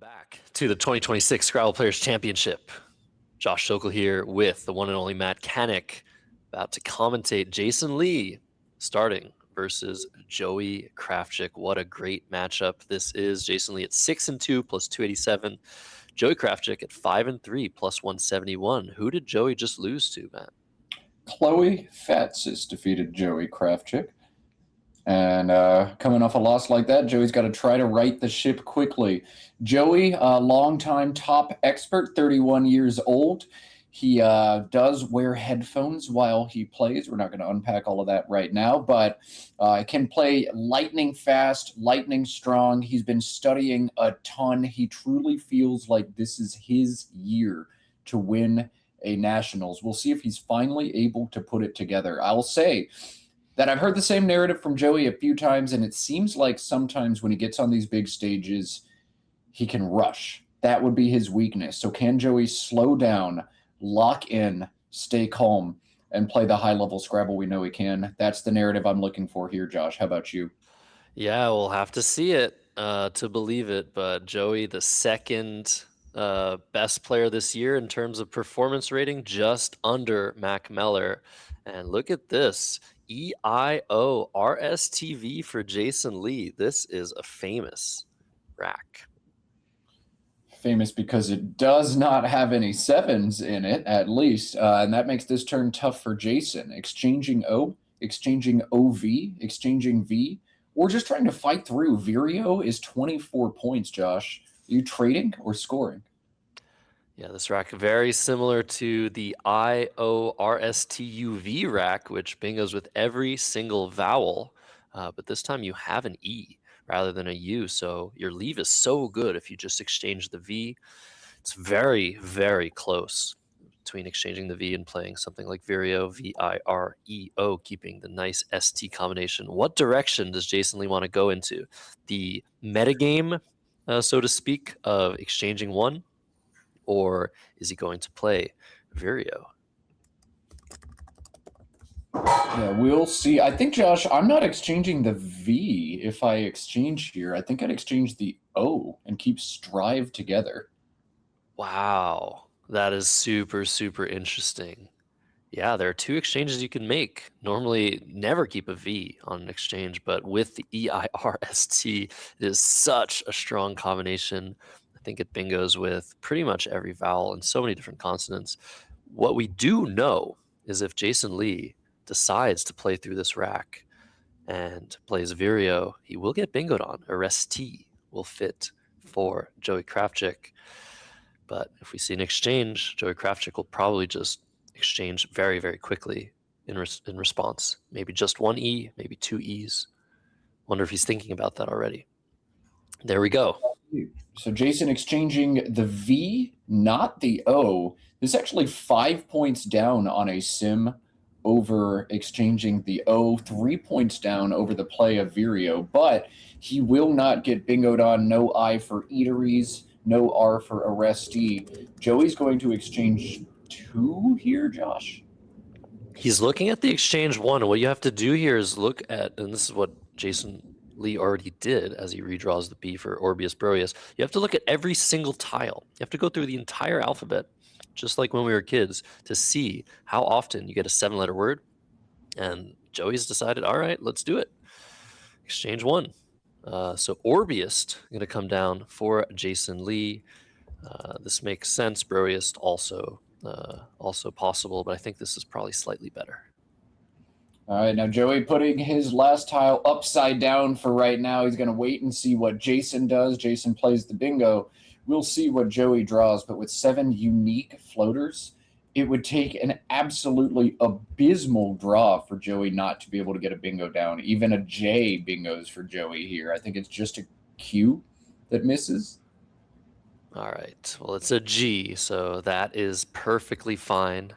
Welcome back to the 2026 Scrabble Players Championship. Josh Sokol here with the one and only Matt Canik, about to commentate Jason Lee starting versus Joey Krafchick. What a great matchup this is. Jason Lee at 6-2 plus 287. Joey Krafchick at 5-3 plus 171. Who did Joey just lose to, Matt? Chloe Fetz has defeated Joey Krafchick. And coming off a loss like that, Joey's got to try to right the ship quickly. Joey, a longtime top expert, 31 years old. He does wear headphones while he plays. We're not going to unpack all of that right now, but can play lightning fast, lightning strong. He's been studying a ton. He truly feels like this is his year to win a Nationals. We'll see if he's finally able to put it together. I'll say that I've heard the same narrative from Joey a few times, and it seems like sometimes when he gets on these big stages, he can rush. That would be his weakness. So can Joey slow down, lock in, stay calm, and play the high-level Scrabble we know he can? That's the narrative I'm looking for here, Josh. How about you? Yeah, we'll have to see it to believe it, but Joey, the second best player this year in terms of performance rating, just under Mac Meller. And look at this. EIO RSTV for Jason Lee. This is a famous rack. Famous because it does not have any sevens in it, at least. And that makes this turn tough for Jason. Exchanging O, exchanging OV, exchanging V, or just trying to fight through. Vireo is 24 points, Josh. Are you trading or scoring? Yeah, this rack very similar to the IORSTUV rack, which bingos with every single vowel, but this time you have an E rather than a U, so your leave is so good if you just exchange the V. It's very, very close between exchanging the V and playing something like Vireo, V-I-R-E-O, keeping the nice ST combination. What direction does Jason Lee want to go into? The metagame, so to speak, of exchanging one? Or is he going to play Vireo? Yeah, we'll see. I think, Josh, I'm not exchanging the V if I exchange here. I think I'd exchange the O and keep Strive together. Wow, that is super, super interesting. Yeah, there are two exchanges you can make. Normally, never keep a V on an exchange, but with the EIRST, it is such a strong combination. I think it bingos with pretty much every vowel and so many different consonants. What we do know is if Jason Lee decides to play through this rack and plays Vireo, he will get bingoed on. RST will fit for Joey Krafchick. But if we see an exchange, Joey Krafchick will probably just exchange very, very quickly in response. Maybe just one E, maybe two E's. Wonder if he's thinking about that already. There we go. So Jason exchanging the V, not the O. This is actually 5 points down on a sim over exchanging the O, 3 points down over the play of Vireo, but he will not get bingoed on. No I for eateries, no R for arrestee. Joey's going to exchange 2 here, Josh? He's looking at the exchange 1. And what you have to do here is look at, and this is what Jason Lee already did as he redraws the B for Orbius Broius. You have to look at every single tile. You have to go through the entire alphabet, just like when we were kids, to see how often you get a 7-letter word. And Joey's decided, all right, let's do it. Exchange 1. So Orbius going to come down for Jason Lee. This makes sense. Broius also possible, but I think this is probably slightly better. All right, now Joey putting his last tile upside down for right now. He's going to wait and see what Jason does. Jason plays the bingo. We'll see what Joey draws, but with 7 unique floaters, it would take an absolutely abysmal draw for Joey not to be able to get a bingo down. Even a J bingos for Joey here. I think it's just a Q that misses. All right, well, it's a G, so that is perfectly fine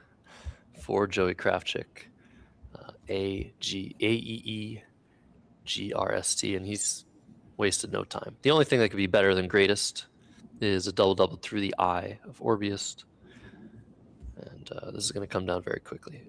for Joey Krafchick. A-E-E-G-R-S-T, and he's wasted no time. The only thing that could be better than greatest is a double-double through the I of Orbius. And this is going to come down very quickly.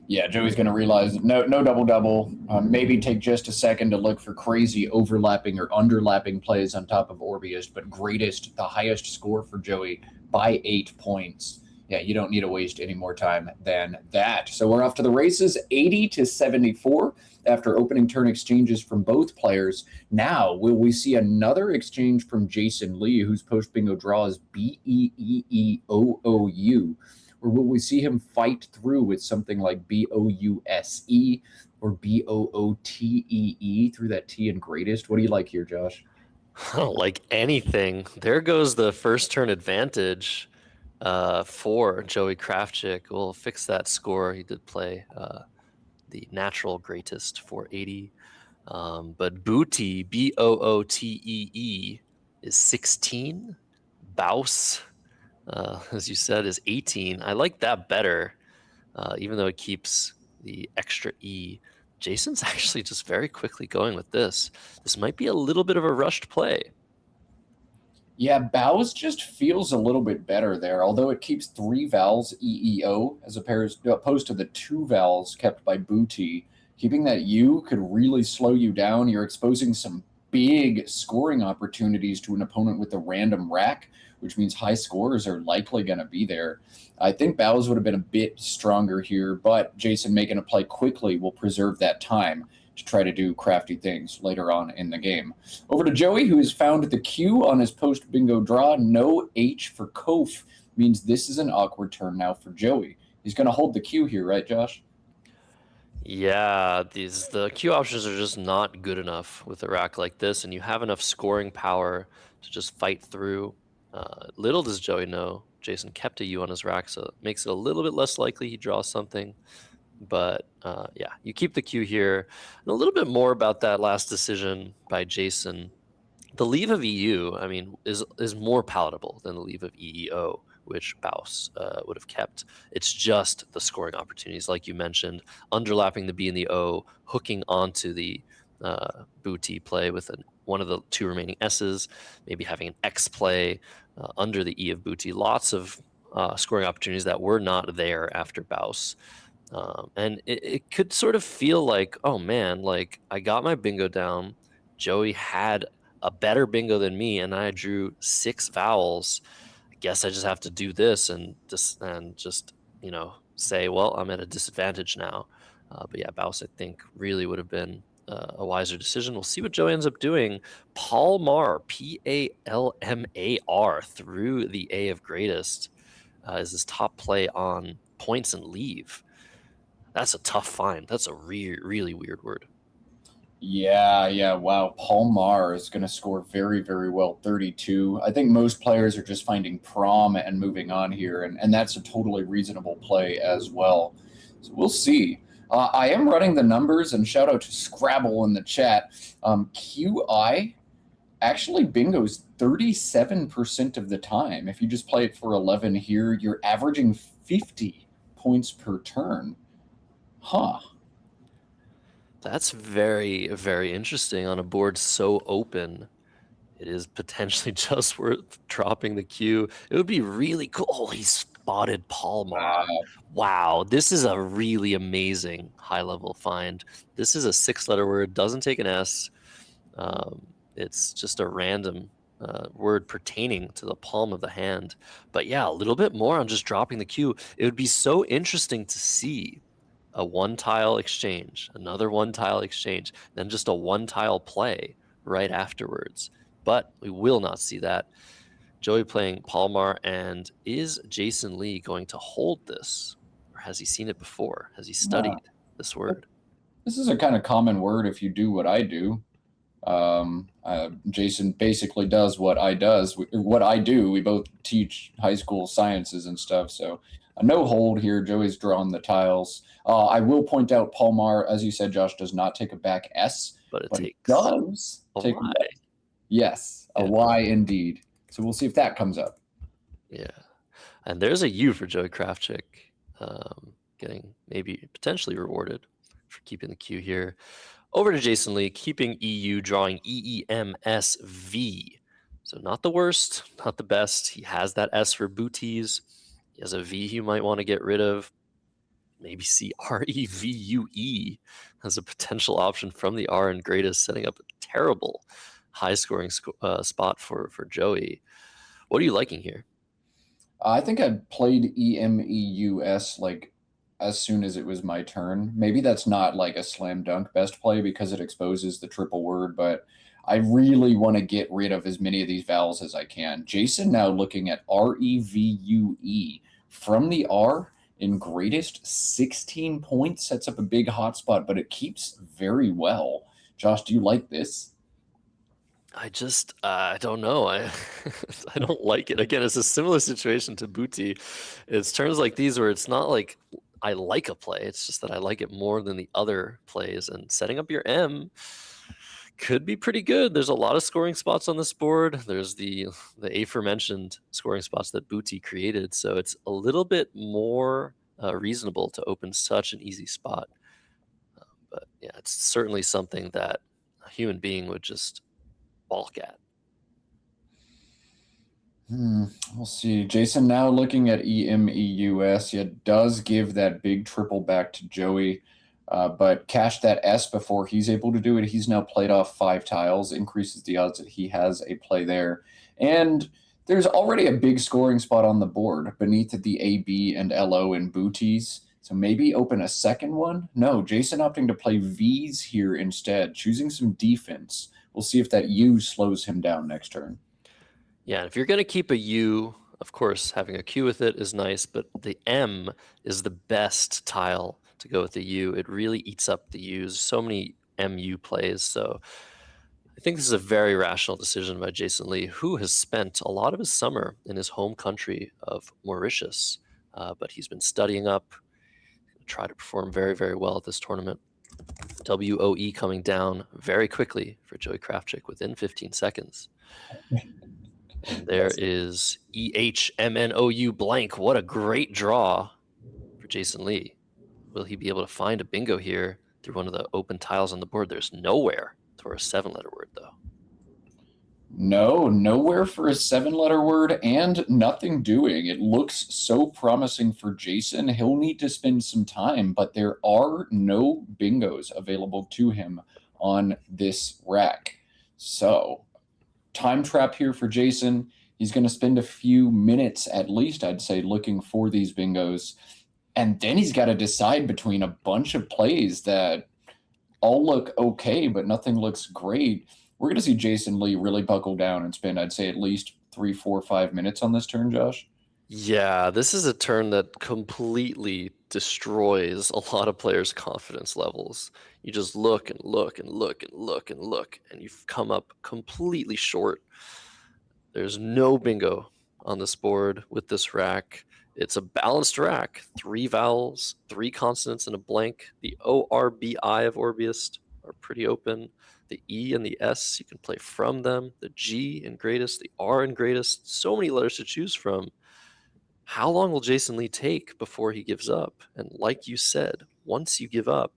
Yeah, Joey's going to realize no double double. Maybe take just a second to look for crazy overlapping or underlapping plays on top of Orbiest, but greatest, the highest score for Joey by 8 points. Yeah, you don't need to waste any more time than that. So we're off to the races, 80-74 after opening turn exchanges from both players. Now, will we see another exchange from Jason Lee, whose post bingo draw is Beeoou? Or will we see him fight through with something like Bouse or Bootee through that T in greatest? What do you like here, Josh? Like anything, there goes the first turn advantage for Joey Krafchick. We'll fix that score. He did play the natural greatest for 80. But Bootee, Bootee, is 16. Bouse, as you said, is 18. I like that better, even though it keeps the extra E. Jason's actually just very quickly going with this. This might be a little bit of a rushed play. Yeah, Bows just feels a little bit better there, although it keeps 3 vowels EEO as opposed to the 2 vowels kept by Booty. Keeping that U could really slow you down. You're exposing some big scoring opportunities to an opponent with a random rack, which means high scores are likely going to be there. I think Bows would have been a bit stronger here, but Jason making a play quickly will preserve that time to try to do crafty things later on in the game. Over to Joey, who has found the Q on his post bingo draw. No H for Kof means this is an awkward turn now for Joey. He's going to hold the Q here, right, Josh? Yeah, the Q options are just not good enough with a rack like this, and you have enough scoring power to just fight through. Little does Joey know, Jason kept a U on his rack, so it makes it a little bit less likely he draws something. But yeah, you keep the Q here. And a little bit more about that last decision by Jason. The leave of EU, I mean, is more palatable than the leave of EEO, which Baus would have kept. It's just the scoring opportunities, like you mentioned, underlapping the B and the O, hooking onto the Booty play with one of the 2 remaining S's, maybe having an X play under the E of Booty. Lots of scoring opportunities that were not there after Baus. And it could sort of feel like, oh man, like I got my bingo down. Joey had a better bingo than me, and I drew 6 vowels. I guess I just have to do this and just say, well, I'm at a disadvantage now. But yeah, Baus, I think, really would have been a wiser decision. We'll see what Joey ends up doing. Palmar, Palmar, through the A of greatest is his top play on points and leave. That's a tough find. That's a really weird word. Yeah, wow. Palmar is going to score very, very well, 32. I think most players are just finding prom and moving on here, and that's a totally reasonable play as well. So we'll see. I am running the numbers, and shout out to Scrabble in the chat. QI actually bingos 37% of the time. If you just play it for 11 here, you're averaging 50 points per turn. Huh. That's very, very interesting on a board so open. It is potentially just worth dropping the Q. It would be really cool. Oh, he spotted Palmar. Wow, this is a really amazing high-level find. This is a 6-letter word, doesn't take an S. It's just a random word pertaining to the palm of the hand. But yeah, a little bit more on just dropping the Q. It would be so interesting to see a 1-tile exchange, another 1-tile exchange, then just a 1-tile play right afterwards. But we will not see that. Joey playing Palmar, and is Jason Lee going to hold this? Or has he seen it before? Has he studied this word? This is a kind of common word if you do what I do. Jason basically does what I do. We both teach high school sciences and stuff. So no hold here. Joey's drawn the tiles. I will point out Palmar, as you said, Josh, does not take a back S, But it it takes does a take Y. Yes, a Yeah. Y indeed. So we'll see if that comes up. Yeah. And there's a U for Joey Krafchick, getting maybe potentially rewarded for keeping the Q here. Over to Jason Lee, keeping EU, drawing EEMSV. So not the worst, not the best. He has that S for booties. He has a V you might want to get rid of. maybe see Revue as a potential option from the R and greatest, setting up a terrible high-scoring spot for Joey. What are you liking here? I think I played EMEUS like as soon as it was my turn. Maybe that's not like a slam dunk best play because it exposes the triple word, but I really want to get rid of as many of these vowels as I can. Jason now looking at Revue from the R in greatest 16 points, sets up a big hotspot, but it keeps very well. Josh, do you like this? I don't know. I don't like it. Again, it's a similar situation to Booty. It's turns like these where it's not like I like a play. It's just that I like it more than the other plays. And setting up your M could be pretty good. There's a lot of scoring spots on this board. There's the aforementioned scoring spots that Booty created. So it's a little bit more reasonable to open such an easy spot. But yeah, it's certainly something that a human being would just balk at. We'll see. Jason now looking at EMEUS. It does give that big triple back to Joey, but cash that S before he's able to do it. He's now played off 5 tiles, increases the odds that he has a play there. And there's already a big scoring spot on the board beneath the AB and LO and booties. So maybe open a second one? No, Jason opting to play V's here instead, choosing some defense. We'll see if that U slows him down next turn. Yeah, if you're going to keep a U, of course, having a Q with it is nice, but the M is the best tile to go with the U. It really eats up the U's. So many MU plays. So I think this is a very rational decision by Jason Lee, who has spent a lot of his summer in his home country of Mauritius, but he's been studying up, try to perform very, very well at this tournament. WOE coming down very quickly for Joey Krafchick within 15 seconds. And there is EHMNOU blank. What a great draw for Jason Lee. Will he be able to find a bingo here through one of the open tiles on the board? There's nowhere for a 7-letter word, though. No, nowhere for a 7-letter word and nothing doing. It looks so promising for Jason. He'll need to spend some time, but there are no bingos available to him on this rack. So, time trap here for Jason. He's going to spend a few minutes at least, I'd say, looking for these bingos. And then he's got to decide between a bunch of plays that all look okay, but nothing looks great. We're going to see Jason Lee really buckle down and spend, I'd say, at least 3, 4, 5 minutes on this turn, Josh. Yeah, this is a turn that completely destroys a lot of players' confidence levels. You just look and look and look and look and look, and you've come up completely short. There's no bingo on this board with this rack. It's a balanced rack. 3 vowels, 3 consonants, and a blank. The ORBI of Orbiest are pretty open. The E and the S, you can play from them. The G in greatest, the R in greatest. So many letters to choose from. How long will Jason Lee take before he gives up? And like you said, once you give up,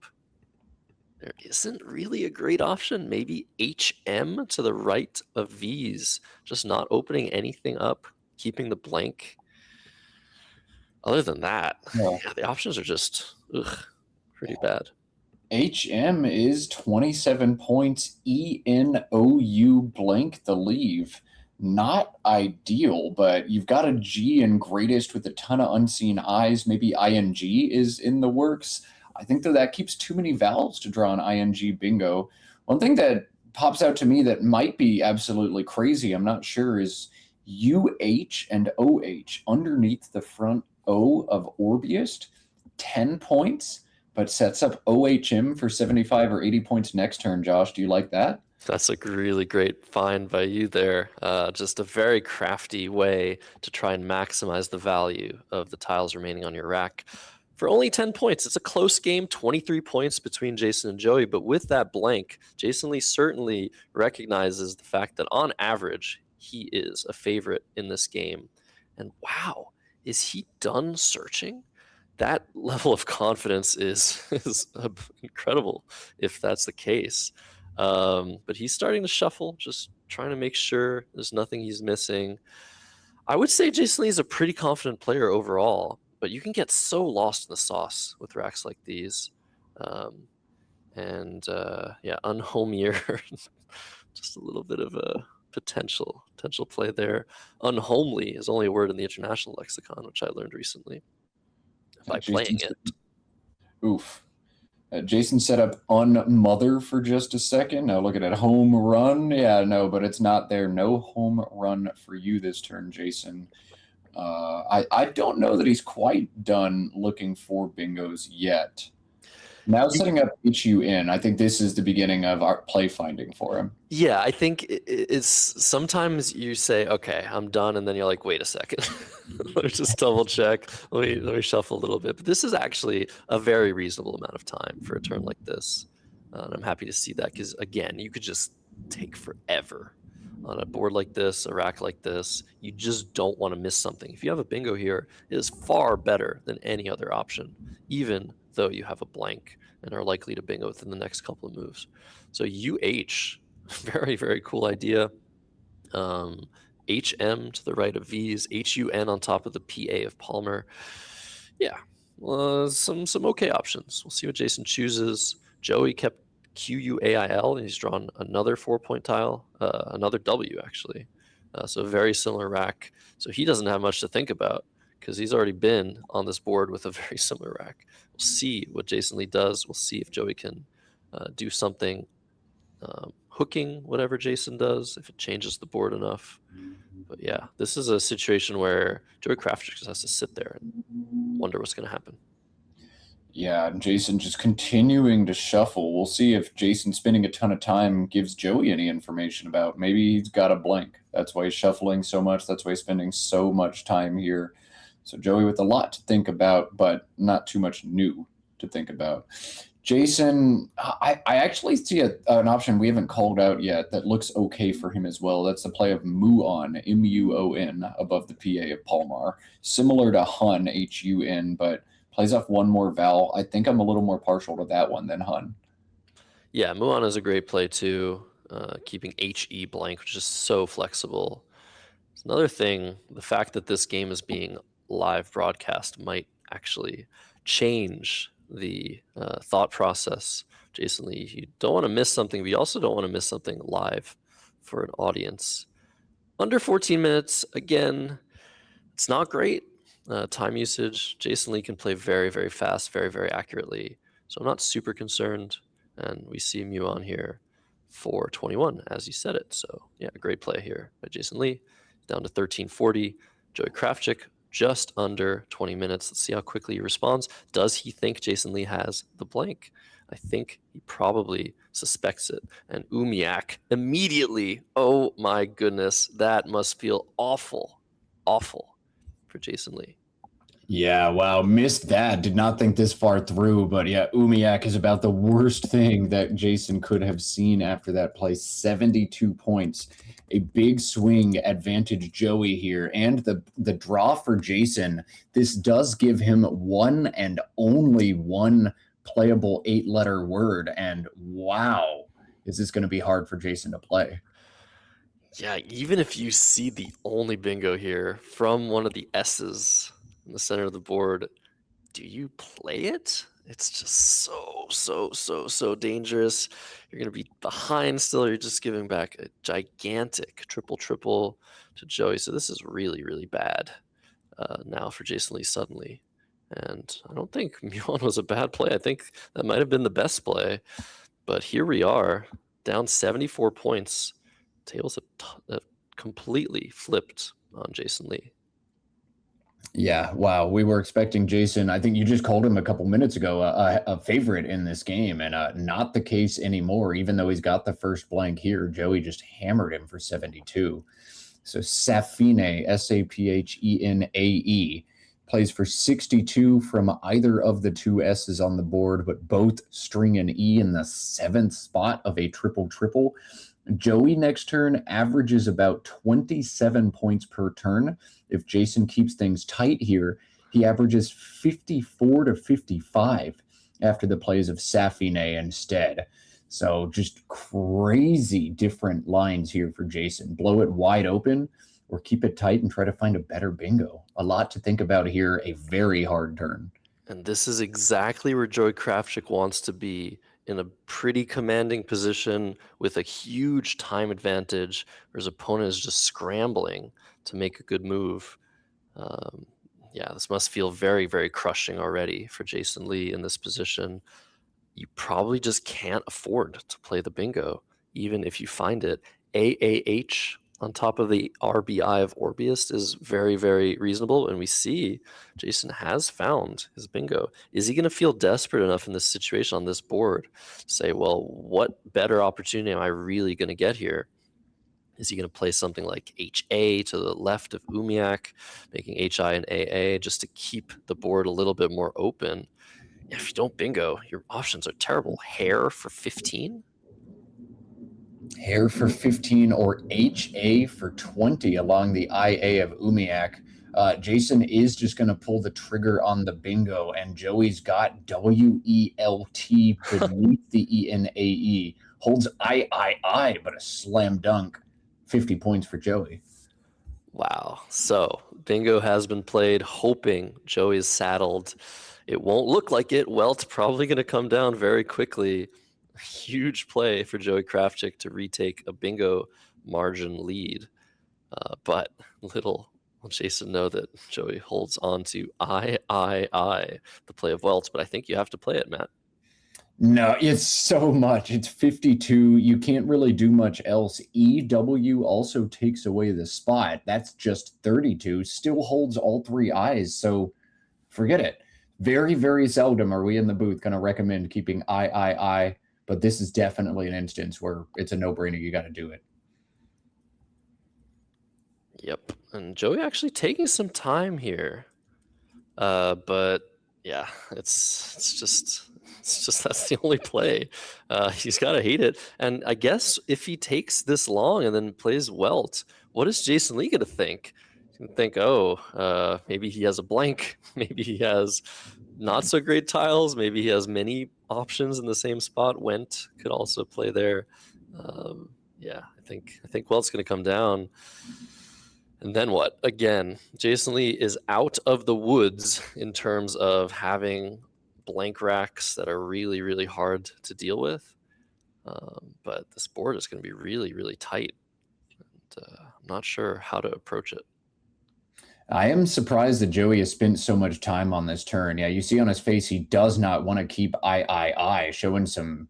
there isn't really a great option. Maybe HM to the right of V's, just not opening anything up, keeping the blank. Other than that, yeah, the options are just pretty bad. HM is 27 points. ENOU blank the leave. Not ideal, but you've got a G in greatest with a ton of unseen eyes. Maybe ING is in the works. I think that keeps too many vowels to draw an ING bingo. One thing that pops out to me that might be absolutely crazy, I'm not sure, is UH and OH underneath the front O of Orbiest, 10 points, but sets up OHM for 75 or 80 points next turn. Josh, do you like that? That's a really great find by you there. Just a very crafty way to try and maximize the value of the tiles remaining on your rack. For only 10 points, it's a close game, 23 points between Jason and Joey, but with that blank, Jason Lee certainly recognizes the fact that on average, he is a favorite in this game. And wow, is he done searching? That level of confidence is incredible if that's the case. But he's starting to shuffle, just trying to make sure there's nothing he's missing. I would say Jason Lee is a pretty confident player overall. But you can get so lost in the sauce with racks like these. Yeah, unhomier, just a little bit of a potential play there. Unhomely is only a word in the international lexicon, which I learned recently by playing it. Oof. Jason set up unmother for just a second. Now look at it, home run. Yeah, no, but it's not there. No home run for you this turn, Jason. I don't know that he's quite done looking for bingos yet. Now setting up HUN, I think this is the beginning of our play finding for him. Yeah, I think it's sometimes you say, okay, I'm done, and then you're like, wait a second. Let me just double check. Let me shuffle a little bit. But this is actually a very reasonable amount of time for a turn like this. And I'm happy to see that because, again, you could just take forever on a board like this, a rack like this. You just don't want to miss something. If you have a bingo here, it is far better than any other option, even though you have a blank and are likely to bingo within the next couple of moves. So UH, very, very cool idea. HM to the right of V's, HUN on top of the PA of Palmer. Yeah, some okay options. We'll see what Jason chooses. Joey kept QUAIL, and he's drawn another 4-point tile, another W actually. So a very similar rack. So he doesn't have much to think about because he's already been on this board with a very similar rack. We'll see what Jason Lee does. We'll see if Joey can do something hooking whatever Jason does, if it changes the board enough. But yeah, this is a situation where Joey Krafchick just has to sit there and wonder what's going to happen. Yeah, and Jason just continuing to shuffle. We'll see if Jason spending a ton of time gives Joey any information about maybe he's got a blank. That's why he's shuffling so much. That's why he's spending so much time here. So Joey with a lot to think about, but not too much new to think about. Jason, I actually see an option we haven't called out yet that looks okay for him as well. That's the play of Muon, M-U-O-N, above the PA of Palmar. Similar to Hun, H-U-N, but plays off one more vowel. I think I'm a little more partial to that one than Hun. Yeah, Muon is a great play too. Keeping HE blank, which is so flexible. It's another thing, the fact that this game is being live broadcast might actually change the thought process. Jason Lee, you don't want to miss something, but you also don't want to miss something live for an audience. Under 14 minutes, again, it's not great. Time usage, Jason Lee can play very, very fast, very, very accurately. So I'm not super concerned. And we see Muon here for 21, as you said it. So yeah, a great play here by Jason Lee. Down to 1340. Joey Krafchick just under 20 minutes. Let's see how quickly he responds. Does he think Jason Lee has the blank? I think he probably suspects it. And Umiak immediately, oh my goodness, that must feel awful, awful for Jason Lee. Yeah, wow, missed that. Did not think this far through, but yeah, Umiak is about the worst thing that Jason could have seen after that play. 72 points. A big swing advantage Joey here, and the draw for Jason. This does give him one and only one playable 8-letter word, and wow, is this going to be hard for Jason to play? Yeah, even if you see the only bingo here from one of the S's in the center of the board, do you play it? It's just so dangerous. You're going to be behind still. You're just giving back a gigantic triple to Joey. So this is really, really bad now for Jason Lee suddenly. And I don't think Muon was a bad play. I think that might have been the best play. But here we are, down 74 points. Tables have completely flipped on Jason Lee. Yeah, wow. We were expecting Jason. I think you just called him a couple minutes ago a favorite in this game, and not the case anymore. Even though he's got the first blank here, Joey just hammered him for 72. So Saphine, S-A-P-H-E-N-A-E, plays for 62 from either of the two S's on the board, but both string an E in the 7th spot of a triple. Joey next turn averages about 27 points per turn. If Jason keeps things tight here, he averages 54 to 55 after the plays of Saphine instead. So just crazy different lines here for Jason. Blow it wide open or keep it tight and try to find a better bingo. A lot to think about here, a very hard turn. And this is exactly where Joey Krafchick wants to be, in a pretty commanding position with a huge time advantage, where his opponent is just scrambling to make a good move. Yeah, this must feel very, very crushing already for Jason Lee in this position. You probably just can't afford to play the bingo, even if you find it. AAH on top of the RBI of Orbeus is very, very reasonable. And we see Jason has found his bingo. Is he going to feel desperate enough in this situation on this board to say, well, what better opportunity am I really going to get here? Is he going to play something like HA to the left of Umiak, making HI and AA just to keep the board a little bit more open? If you don't bingo, your options are terrible. Hair for 15? Hair for 15 or HA for 20 along the IA of Umiak. Jason is just going to pull the trigger on the bingo, and Joey's got WELT beneath the ENAE. Holds III, but a slam dunk. 50 points for Joey. Wow. So bingo has been played, hoping Joey is saddled. It won't look like it. Welt's probably going to come down very quickly. Huge play for Joey Krafchick to retake a bingo margin lead. But little will Jason know that Joey holds on to I, the play of Welt. But I think you have to play it, Matt. No, it's so much. It's 52. You can't really do much else. EW also takes away the spot. That's just 32. Still holds all three eyes. So forget it. Very, very seldom are we in the booth going to recommend keeping I. But this is definitely an instance where it's a no-brainer. You got to do it. Yep. And Joey actually taking some time here. But yeah, it's just that's the only play. He's got to hate it. And I guess if he takes this long and then plays Welt, what is Jason Lee going to think? He's going to think, oh, maybe he has a blank. Maybe he has not so great tiles. Maybe he has many options in the same spot. Went could also play there. Yeah, I think Welt's going to come down. And then what? Again, Jason Lee is out of the woods in terms of having blank racks that are really, really hard to deal with. But this board is going to be really, really tight. And, I'm not sure how to approach it. I am surprised that Joey has spent so much time on this turn. Yeah, you see on his face he does not want to keep I, showing some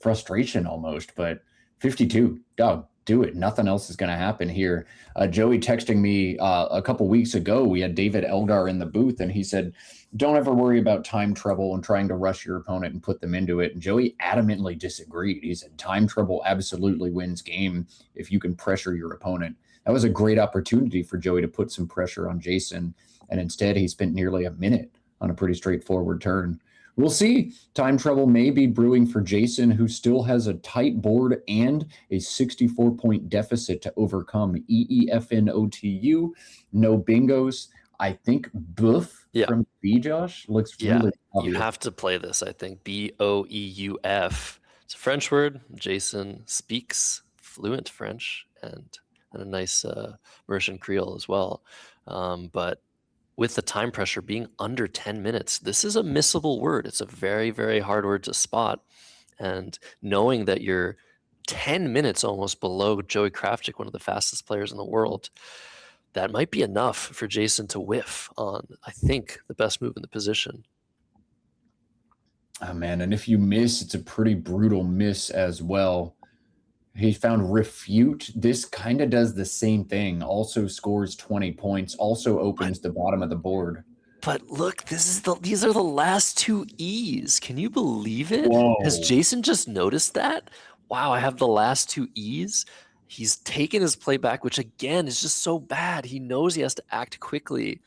frustration almost. But 52, dog, do it. Nothing else is going to happen here. Joey texting me a couple weeks ago, we had David Elgar in the booth, and he said, don't ever worry about time trouble and trying to rush your opponent and put them into it. And Joey adamantly disagreed. He said time trouble absolutely wins game if you can pressure your opponent. That was a great opportunity for Joey to put some pressure on Jason, and instead he spent nearly a minute on a pretty straightforward turn. We'll see. Time trouble may be brewing for Jason, who still has a tight board and a 64-point deficit to overcome. EEFNOTU, no bingos. I think Boof from B, Josh, looks really obvious. You have to play this, I think. BOEUF. It's a French word. Jason speaks fluent French and a nice Mauritian Creole as well. But with the time pressure being under 10 minutes, this is a missable word. It's a very, very hard word to spot. And knowing that you're 10 minutes almost below Joey Krafchick, one of the fastest players in the world, that might be enough for Jason to whiff on, I think, the best move in the position. Oh, man. And if you miss, it's a pretty brutal miss as well. He found refute. This kind of does the same thing. Also scores 20 points. Also opens the bottom of the board. But look, these are the last two E's. Can you believe it? Whoa. Has Jason just noticed that? Wow, I have the last two E's. He's taken his play back, which again is just so bad. He knows he has to act quickly.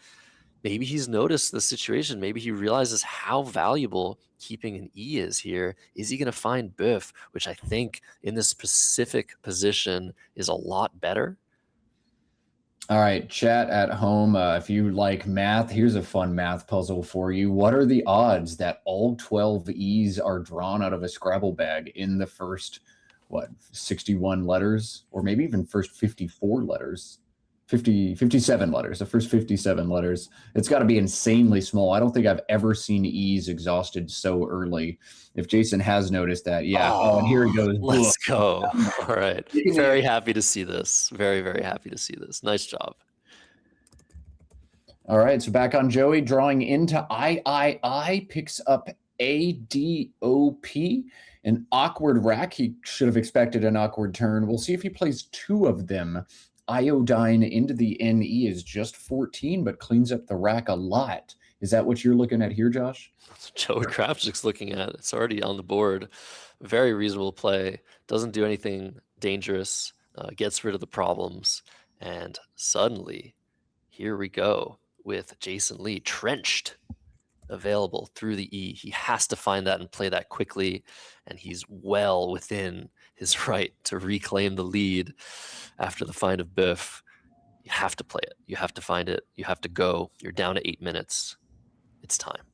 Maybe he's noticed the situation. Maybe he realizes how valuable keeping an E is here. Is he going to find Biff, which I think in this specific position is a lot better? All right, chat at home. If you like math, here's a fun math puzzle for you. What are the odds that all 12 E's are drawn out of a Scrabble bag in the first, 61 letters? Or maybe even first 54 letters? 57 letters, the first 57 letters. It's got to be insanely small. I don't think I've ever seen E's exhausted so early. If Jason has noticed that, yeah. Oh, and here he goes. Let's go. All right. Taking Very it. happy to see this. Very, very happy to see this. Nice job. All right, so back on Joey, drawing into I, picks up ADOP, an awkward rack. He should have expected an awkward turn. We'll see if he plays two of them. Iodine into the NE is just 14, but cleans up the rack a lot. Is that what you're looking at here, Josh? That's what Joey Krafchick's looking at. It's already on the board. Very reasonable play. Doesn't do anything dangerous. Gets rid of the problems. And suddenly, here we go with Jason Lee trenched, available through the E. He has to find that and play that quickly, and he's well within his right to reclaim the lead after the find of Biff. You have to play it. You have to find it. You have to go. You're down to 8 minutes. It's time.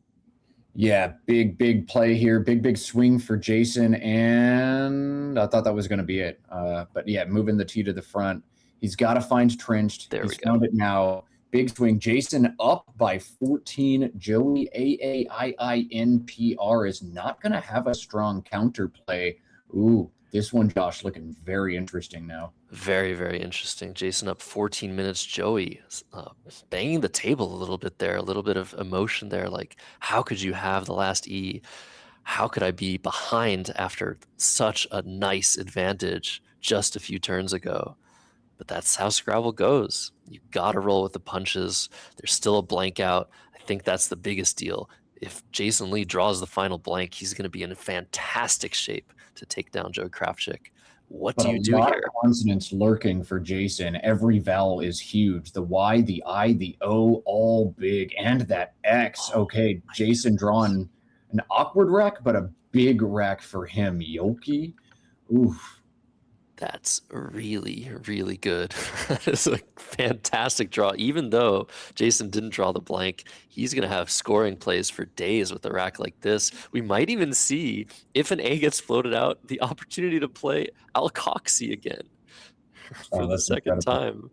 Yeah, big play here. Big swing for Jason, and I thought that was going to be it. But yeah, moving the tee to the front. He's got to find trenched. There He's we go. found it now. Big swing. Jason up by 14. Joey AAIINPR is not going to have a strong counterplay. Ooh, this one, Josh, looking very interesting now. Very, very interesting. Jason up 14 minutes. Joey banging the table a little bit there, a little bit of emotion there. Like, how could you have the last E? How could I be behind after such a nice advantage just a few turns ago? But that's how Scrabble goes. You got to roll with the punches. There's still a blank out. I think that's the biggest deal. If Jason Lee draws the final blank, he's going to be in fantastic shape to take down Joe Krafchick. What do you do here? A lot here? of consonants lurking for Jason. Every vowel is huge. The Y, the I, the O, all big. And that X. Okay, Jason drawing an awkward rack, but a big rack for him. Yoki. Oof. That's really, really good. That is a fantastic draw. Even though Jason didn't draw the blank, he's going to have scoring plays for days with a rack like this. We might even see, if an A gets floated out, the opportunity to play Alcoxy again for the second time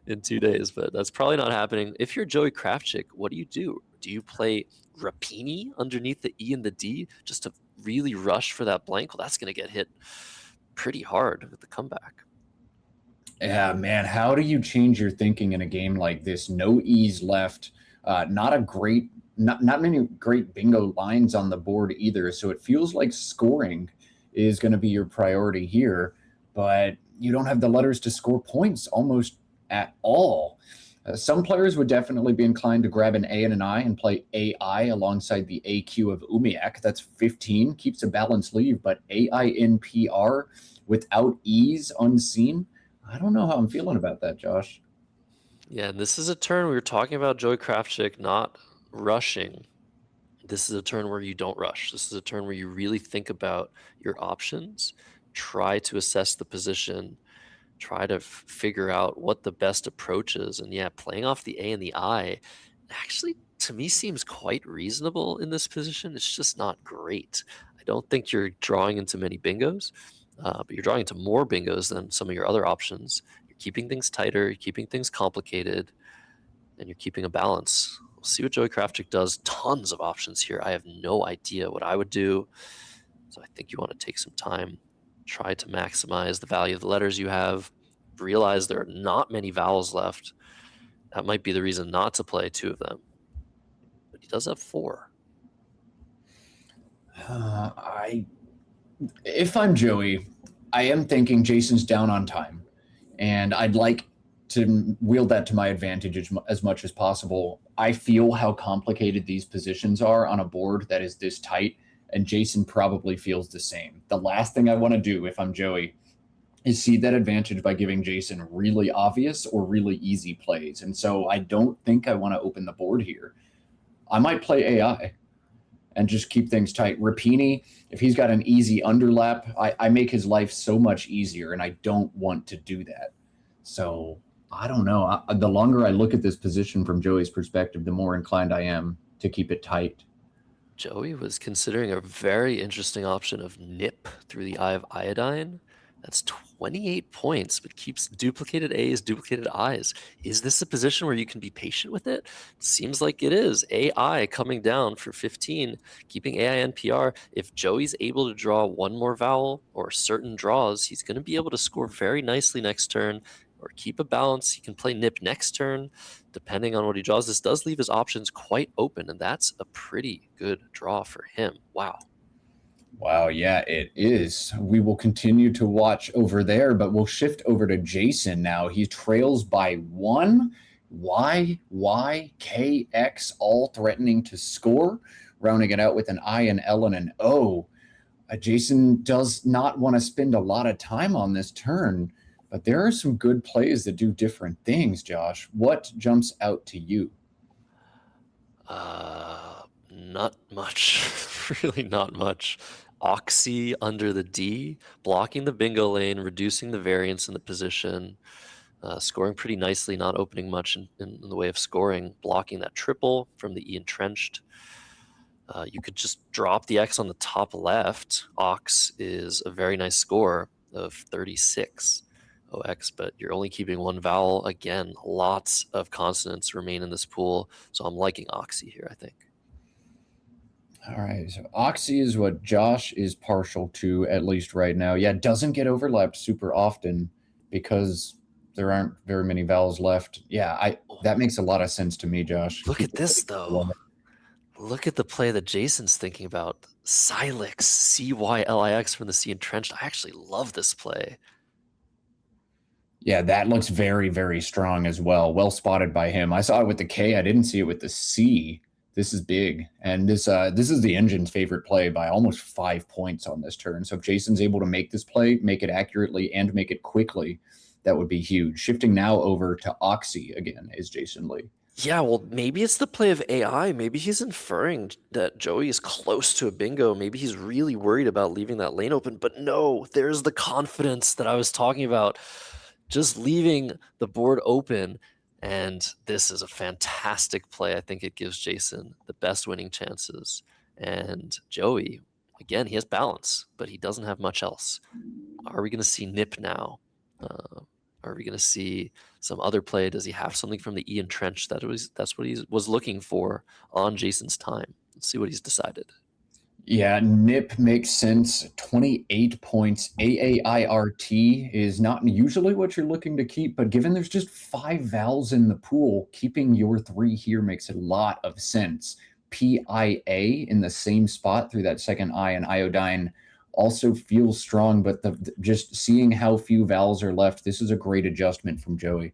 in 2 days. But that's probably not happening. If you're Joey Krafchick, what do? Do you play Rapini underneath the E and the D just to really rush for that blank? Well, that's going to get hit pretty hard with the comeback. Yeah, man, how do you change your thinking in a game like this? No E's left, not many great bingo lines on the board either, so it feels like scoring is going to be your priority here, but you don't have the letters to score points almost at all. Some players would definitely be inclined to grab an A and an I and play AI alongside the AQ of Umiak. That's 15, keeps a balanced lead, but AINPR without E's unseen. I don't know how I'm feeling about that, Josh. Yeah, and this is a turn we were talking about Joey Krafchick not rushing. This is a turn where you don't rush. This is a turn where you really think about your options, try to assess the position, try to figure out what the best approach is. And yeah, playing off the A and the I actually, to me, seems quite reasonable in this position. It's just not great. I don't think you're drawing into many bingos, but you're drawing into more bingos than some of your other options. You're keeping things tighter, you're keeping things complicated, and you're keeping a balance. We'll see what Joey Krafchick does. Tons of options here. I have no idea what I would do. So I think you want to take some time, try to maximize the value of the letters you have, realize there are not many vowels left. That might be the reason not to play two of them. But he does have 4. If I'm Joey, I am thinking Jason's down on time, and I'd like to wield that to my advantage as much as possible. I feel how complicated these positions are on a board that is this tight, and Jason probably feels the same. The last thing I want to do if I'm Joey is see that advantage by giving Jason really obvious or really easy plays. And so I don't think I want to open the board here. I might play AI and just keep things tight. Rapini, if he's got an easy underlap, I make his life so much easier, and I don't want to do that. So I don't know. The longer I look at this position from Joey's perspective, the more inclined I am to keep it tight. Joey was considering a very interesting option of nip through the eye of iodine. That's 28 points, but keeps duplicated A's, duplicated I's. Is this a position where you can be patient with it? Seems like it is. AI coming down for 15, keeping AI NPR. If Joey's able to draw one more vowel or certain draws, he's going to be able to score very nicely next turn or keep a balance. He can play nip next turn, depending on what he draws. This does leave his options quite open, and that's a pretty good draw for him. Wow. Wow, yeah, it is. We will continue to watch over there, but we'll shift over to Jason now. He trails by 1. Y, Y, K, X, all threatening to score, rounding it out with an I, an L, and an O. Jason does not want to spend a lot of time on this turn, but there are some good plays that do different things, Josh. What jumps out to you? Not much. Really not much. Oxy under the D, blocking the bingo lane, reducing the variance in the position, scoring pretty nicely, not opening much in the way of scoring, blocking that triple from the E entrenched. You could just drop the X on the top left. Ox is a very nice score of 36 OX, but you're only keeping one vowel. Again, lots of consonants remain in this pool, so I'm liking Oxy here, I think. All right, so Oxy is what Josh is partial to, at least right now. Yeah, it doesn't get overlapped super often because there aren't very many vowels left. Yeah, that makes a lot of sense to me, Josh. Look at this, though. Look at the play that Jason's thinking about. Cylix, Cylix from the C entrenched. I actually love this play. Yeah, that looks very, very strong as well. Well spotted by him. I saw it with the K. I didn't see it with the C. This is big. And this is the engine's favorite play by almost 5 points on this turn. So if Jason's able to make this play, make it accurately, and make it quickly, that would be huge. Shifting now over to Oxy again is Jason Lee. Yeah, well, maybe it's the play of AI. Maybe he's inferring that Joey is close to a bingo. Maybe he's really worried about leaving that lane open. But no, there's the confidence that I was talking about. Just leaving the board open. And this is a fantastic play. I think it gives Jason the best winning chances. And Joey, again, he has balance, but he doesn't have much else. Are we going to see nip now? Are we going to see some other play? Does he have something from the E entrenched? That's what he was looking for on Jason's time. Let's see what he's decided. Yeah, nip makes sense. 28 points. AAIRT is not usually what you're looking to keep, but given there's just 5 vowels in the pool, keeping your 3 here makes a lot of sense. PIA in the same spot through that second I and iodine also feels strong, but just seeing how few vowels are left, this is a great adjustment from Joey.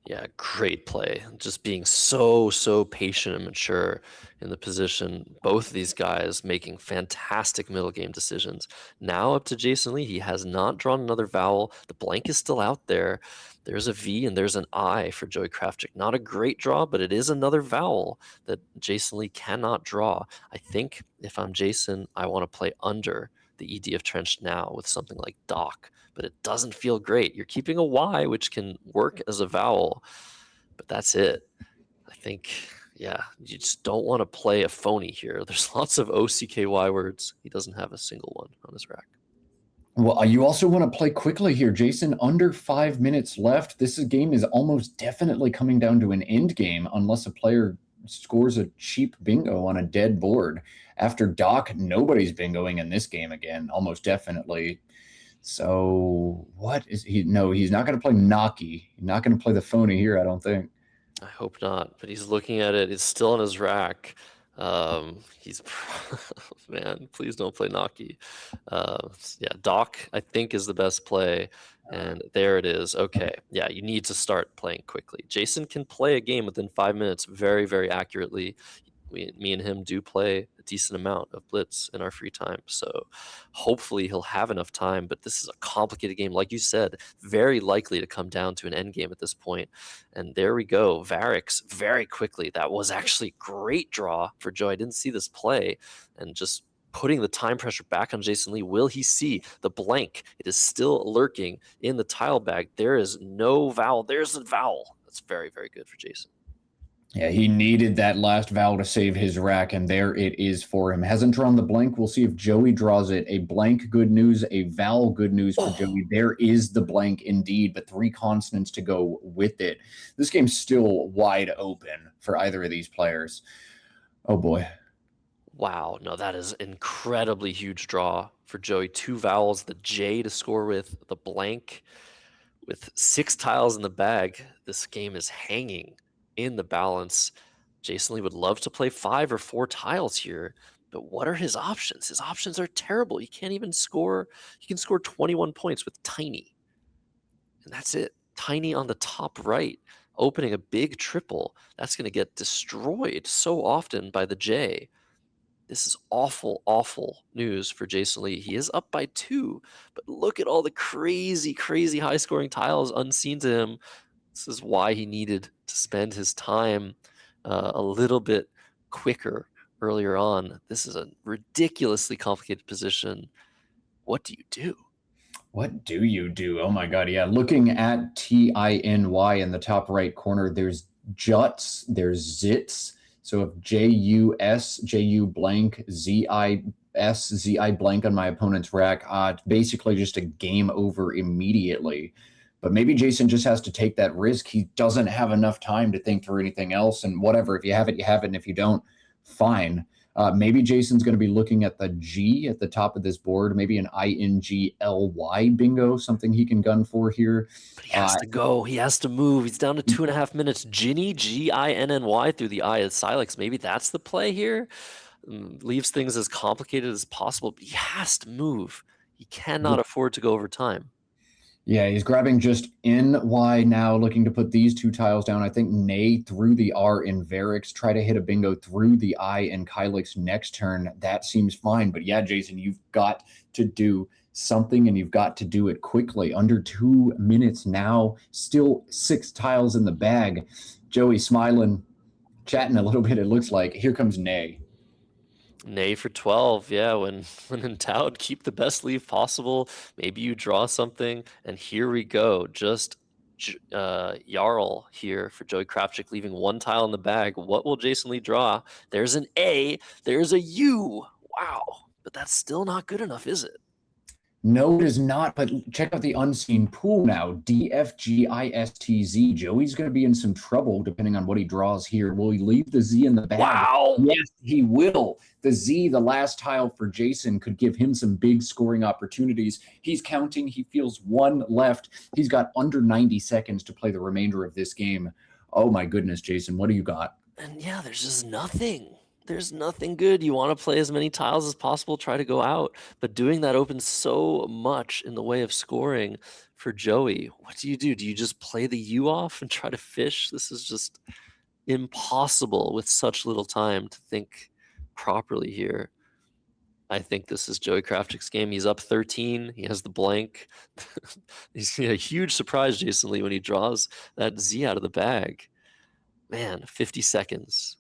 Yeah, great play. Just being so patient and mature in the position. Both of these guys making fantastic middle game decisions. Now up to Jason Lee. He has not drawn another vowel. The blank is still out there. There's a V and there's an I for Joey Krafchick. Not a great draw, but it is another vowel that Jason Lee cannot draw. I think if I'm Jason, I want to play under the ED of Trench now with something like Doc, but it doesn't feel great. You're keeping a Y, which can work as a vowel, but that's it. I think, yeah, you just don't want to play a phony here. There's lots of OCKY words. He doesn't have a single one on his rack. Well, you also want to play quickly here, Jason. Under 5 minutes left. This game is almost definitely coming down to an end game unless a player scores a cheap bingo on a dead board. After Doc, nobody's bingoing in this game again, almost definitely. So what is he? No, he's not going to play Naki. He's not going to play the phony here, I don't think. I hope not, but he's looking at it. It's still on his rack. He's man, please don't play Naki. Yeah, Doc, I think, is the best play. And there it is. Okay. Yeah, you need to start playing quickly. Jason can play a game within 5 minutes very accurately. Me and him do play a decent amount of blitz in our free time. So hopefully he'll have enough time. But this is a complicated game. Like you said, very likely to come down to an end game at this point. And there we go. Varix very quickly. That was actually a great draw for Joe. I didn't see this play. And just putting the time pressure back on Jason Lee. Will he see the blank? It is still lurking in the tile bag. There is no vowel. There's a vowel. That's very good for Jason. Yeah, he needed that last vowel to save his rack, and there it is for him. Hasn't drawn the blank. We'll see if Joey draws it. A blank, good news. A vowel, good news for Oh, Joey. There is the blank indeed, but 3 consonants to go with it. This game's still wide open for either of these players. Oh boy. wow. No, that is incredibly huge draw for Joey. 2 vowels, the J to score with, the blank. With 6 tiles in the bag, this game is hanging in the balance. Jason Lee would love to play 5 or 4 tiles here, but what are his options? His options are terrible. He can't even score. He can score 21 points with Tiny, and that's it. Tiny on the top right, opening a big triple. That's going to get destroyed so often by the J. This is awful, awful news for Jason Lee. He is up by 2, but look at all the crazy, crazy high scoring tiles unseen to him. This is why he needed to spend his time a little bit quicker earlier on. This is a ridiculously complicated position. What do you do? What do you do? Oh my God. Yeah. Looking at TINY in the top right corner, there's Juts, there's Zits. So if JUS, JU blank, ZIS, ZI blank on my opponent's rack, it's basically just a game over immediately. But maybe Jason just has to take that risk. He doesn't have enough time to think through anything else. And whatever, if you have it, you have it. And if you don't, fine. Maybe Jason's going to be looking at the G at the top of this board, maybe an INGLY bingo, something he can gun for here. But he has to go. He has to move. He's down to 2.5 minutes. Ginny, GINNY through the I of Silex. Maybe that's the play here. Leaves things as complicated as possible, but he has to move. He cannot afford to go over time. Yeah, he's grabbing just NY now, looking to put these 2 tiles down. I think Nay through the R in Varix, try to hit a bingo through the I in Kylix next turn. That seems fine. But yeah, Jason, you've got to do something, and you've got to do it quickly. Under 2 minutes now, still 6 tiles in the bag. Joey smiling, chatting a little bit, it looks like. Here comes Nay. Nay for 12. Yeah, when in doubt, keep the best leave possible. Maybe you draw something, and here we go. Just Jarl here for Joey Krafchick, leaving 1 tile in the bag. What will Jason Lee draw? There's an A. There's a U. Wow, but that's still not good enough, is it? No, it is not, but check out the unseen pool now. DFGISTZ. Joey's going to be in some trouble depending on what he draws here. Will he leave the Z in the bag? Wow. Yes, he will. The Z, the last tile for Jason, could give him some big scoring opportunities. He's counting. He feels 1 left. He's got under 90 seconds to play the remainder of this game. Oh my goodness, Jason, what do you got? And yeah, there's just nothing. There's nothing good. You want to play as many tiles as possible, try to go out, but doing that opens so much in the way of scoring for Joey. What do? Do you just play the U off and try to fish? This is just impossible with such little time to think properly here. I think this is Joey Krafchick's game. He's up 13. He has the blank. He's a huge surprise, Jason Lee, when he draws that Z out of the bag. Man, 50 seconds.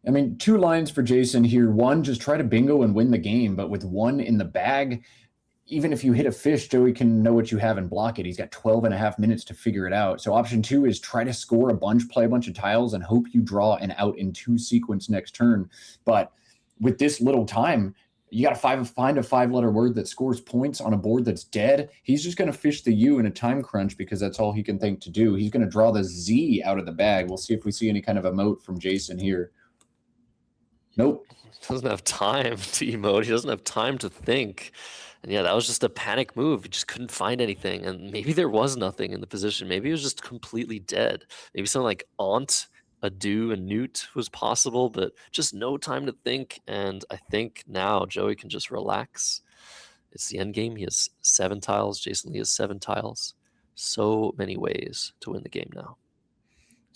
I mean, 2 lines for Jason here. 1, just try to bingo and win the game, but with 1 in the bag, even if you hit a fish, Joey can know what you have and block it. He's got 12.5 minutes to figure it out. So option 2 is try to score a bunch, play a bunch of tiles, and hope you draw an out in 2 sequence next turn. But with this little time, you got to find a 5-letter word that scores points on a board that's dead. He's just going to fish the U in a time crunch because that's all he can think to do. He's going to draw the Z out of the bag. We'll see if we see any kind of emote from Jason here. Nope. He doesn't have time to emote. He doesn't have time to think. And yeah, that was just a panic move. He just couldn't find anything. And maybe there was nothing in the position. Maybe it was just completely dead. Maybe something like Aunt, a do, and Newt was possible, but just no time to think. And I think now Joey can just relax. It's the end game. He has 7 tiles. Jason Lee has 7 tiles. So many ways to win the game now.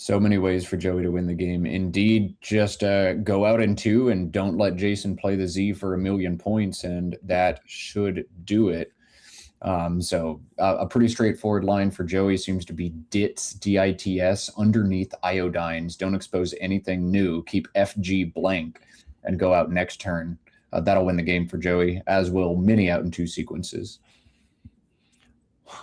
So many ways for Joey to win the game. Indeed, just go out in 2 and don't let Jason play the Z for 1,000,000 points, and that should do it. So a pretty straightforward line for Joey seems to be DITS, DITS, underneath iodines. Don't expose anything new. Keep FG blank and go out next turn. That'll win the game for Joey, as will mini out in 2 sequences.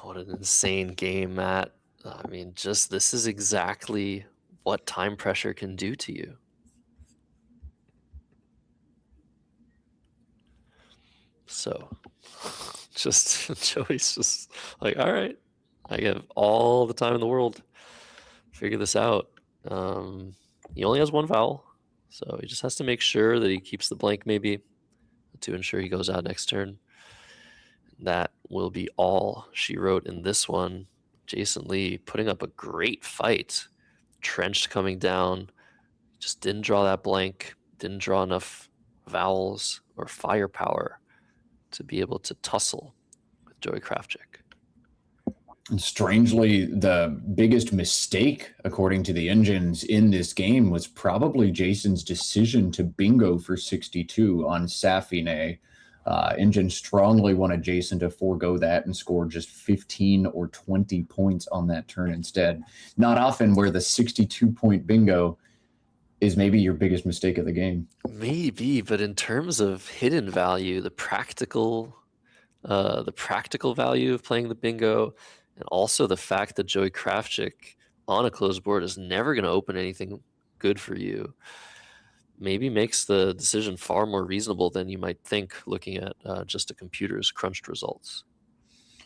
What an insane game, Matt. I mean, just this is exactly what time pressure can do to you. So Joey's just like, all right, I have all the time in the world to figure this out. He only has one vowel, so he just has to make sure that he keeps the blank maybe to ensure he goes out next turn. That will be all she wrote in this one. Jason Lee putting up a great fight. Trenched coming down, just didn't draw that blank, didn't draw enough vowels or firepower to be able to tussle with Joey Krafchick. And strangely, the biggest mistake, according to the engines in this game, was probably Jason's decision to bingo for 62 on Safine. Engine strongly wanted Jason to forego that and score just 15 or 20 points on that turn instead. Not often where the 62-point bingo is maybe your biggest mistake of the game. Maybe, but in terms of hidden value, the practical value of playing the bingo, and also the fact that Joey Krafchick on a closed board is never going to open anything good for you, maybe makes the decision far more reasonable than you might think looking at just a computer's crunched results.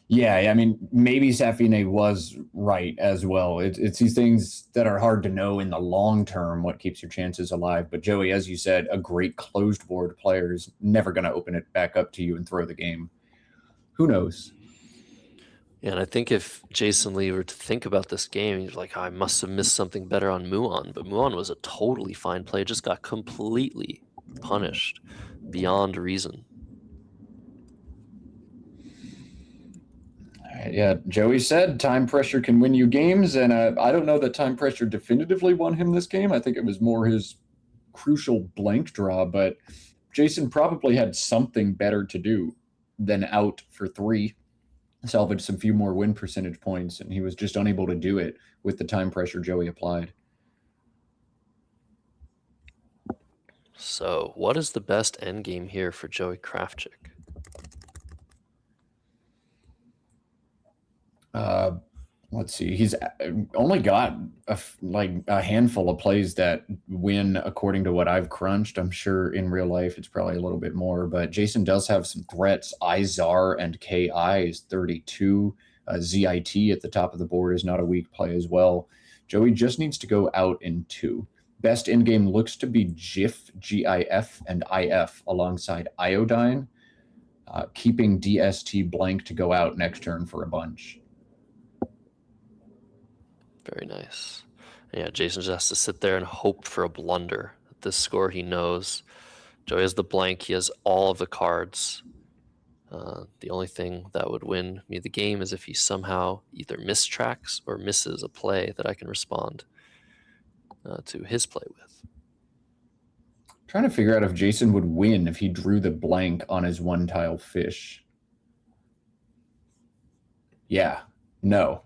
Yeah, I mean, maybe Safine was right as well. It's these things that are hard to know in the long term what keeps your chances alive. But Joey, as you said, a great closed board player is never going to open it back up to you and throw the game. Who knows? Yeah, and I think if Jason Lee were to think about this game, he's like, oh, I must have missed something better on Muon. But Muon was a totally fine play, just got completely punished beyond reason. Yeah, Joey said time pressure can win you games, and I don't know that time pressure definitively won him this game. I think it was more his crucial blank draw, but Jason probably had something better to do than out for 3, salvage some few more win percentage points, and he was just unable to do it with the time pressure Joey applied. So what is the best endgame here for Joey Krafchick? Let's see. He's only got a handful of plays that win according to what I've crunched. I'm sure in real life it's probably a little bit more, but Jason does have some threats. Izar and KI is 32. ZIT at the top of the board is not a weak play as well. Joey just needs to go out in 2. Best in game looks to be GIF, GIF, and IF alongside Iodine, keeping DST blank to go out next turn for a bunch. Very nice. Yeah, Jason just has to sit there and hope for a blunder. At this score, he knows. Joey has the blank. He has all of the cards. The only thing that would win me the game is if he somehow either mistracks or misses a play that I can respond to his play with. Trying to figure out if Jason would win if he drew the blank on his 1-tile fish. Yeah, no,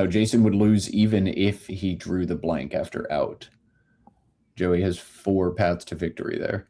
Jason would lose even if he drew the blank after out. Joey has 4 paths to victory there.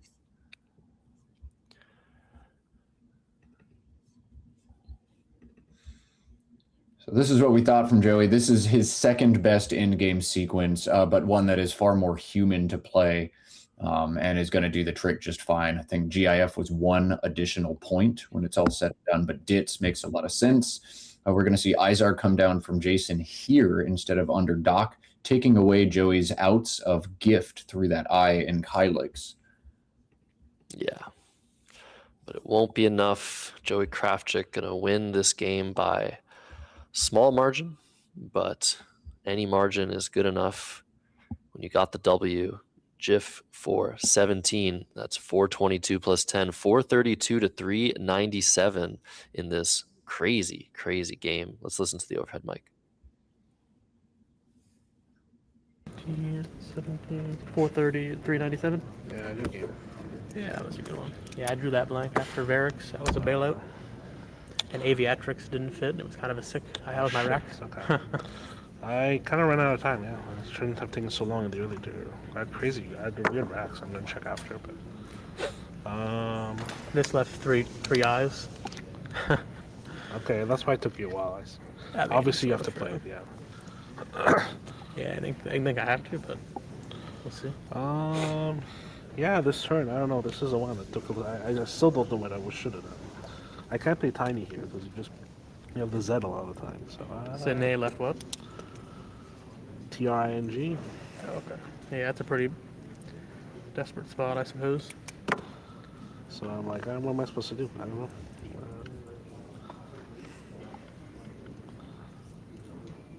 So this is what we thought from Joey. This is his second best in-game sequence, but one that is far more human to play and is going to do the trick just fine. I think GIF was 1 additional point when it's all said and done, but Ditz makes a lot of sense. We're going to see Izar come down from Jason here instead of under Doc, taking away Joey's outs of gift through that eye and Kylix. Yeah, but it won't be enough. Joey Krafchick going to win this game by small margin, but any margin is good enough when you got the W. GIF for 17. That's 422 plus 10, 432 to 397 in this crazy, crazy game. Let's listen to the overhead mic. 17, 430, 397. Yeah, good game. Yeah, that was a good one. Yeah, I drew that blank after Varix. That was a bailout. And Aviatrix didn't fit. It was kind of a sick. I had my rack. Okay. I kind of ran out of time, yeah. I shouldn't have taken so long in the early draw. That's crazy. I had weird racks. I'm going to check after, but... This left three eyes. Okay, that's why it took you a while. Obviously, you have to play it, yeah. Yeah, I think I have to, but we'll see. Yeah, this turn, I don't know. This is the one that took. I still don't know what I should have done. I can't play tiny here because you have the Z a lot of the time. So Sydney left what? TRING. Oh, okay. Yeah, that's a pretty desperate spot, I suppose. So I'm like, what am I supposed to do? I don't know.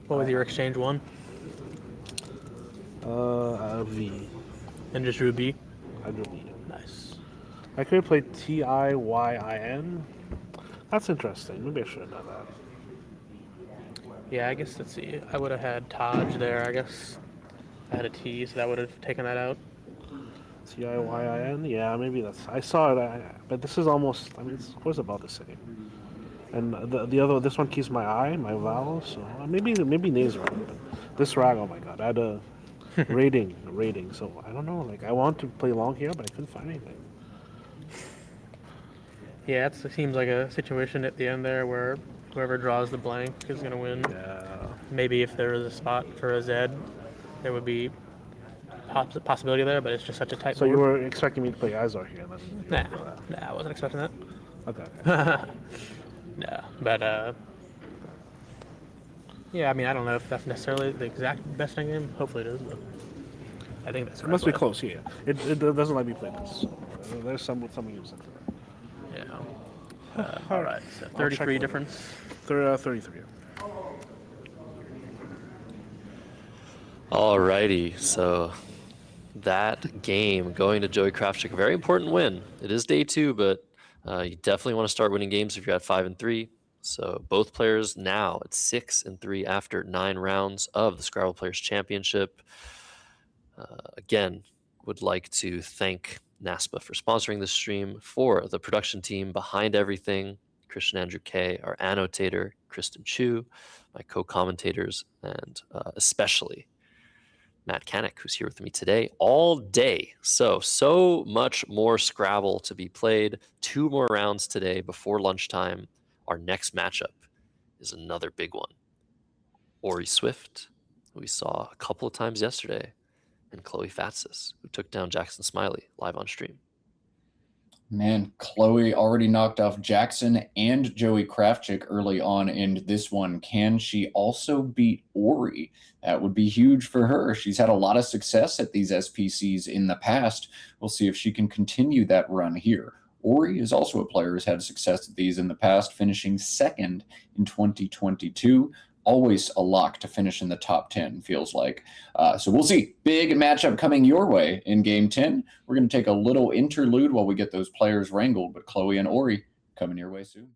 What was your exchange one? V. And just drew a B? I drew V. Nice. I could have played TIYIN. That's interesting. Maybe I should have done that. Yeah, I guess, let's see. I would have had Taj there, I guess. I had a T, so that would have taken that out. TIYIN? Yeah, maybe that's. I saw it, but this is almost. I mean, it's of course about the same. And the other, this one keeps my I, my vowel. So maybe names wrong. But this rag, oh my god, I had a rating. So I don't know. Like I want to play long here, but I couldn't find anything. Yeah, it seems like a situation at the end there where whoever draws the blank is going to win. Yeah. Maybe if there was a spot for a Z, there would be possibility there, but it's just such a tight So board. you were expecting me to play Izar here, then? Nah, I wasn't expecting that. Okay. No, but yeah, I mean, I don't know if that's necessarily the exact best end game. Hopefully it is, but I think that's It must be close here. It doesn't let me play this. So there's some use into that. Yeah. All right, so 33 difference. 33. Alrighty, so that game going to Joey Krafchick, a very important win. It is day 2, but you definitely want to start winning games if you're at 5-3. So both players now at 6-3 after 9 rounds of the Scrabble Players Championship. Again, would like to thank NASPA for sponsoring this stream, for the production team behind everything, Christian Andrew K, our annotator, Kristen Chu, my co-commentators, and especially Matt Canik, who's here with me today all day. So much more Scrabble to be played. 2 more rounds today before lunchtime. Our next matchup is another big one. Ori Swift, who we saw a couple of times yesterday, and Chloe Fatsis, who took down Jackson Smiley live on stream. Man, Chloe already knocked off Jackson and Joey Krafchick early on in this one. Can she also beat Ori? That would be huge for her. She's had a lot of success at these SPCs in the past. We'll see if she can continue that run here. Ori is also a player who's had success at these in the past, finishing 2nd in 2022. Always a lock to finish in the top 10, feels like. So we'll see. Big matchup coming your way in Game 10. We're going to take a little interlude while we get those players wrangled, but Chloe and Ori coming your way soon.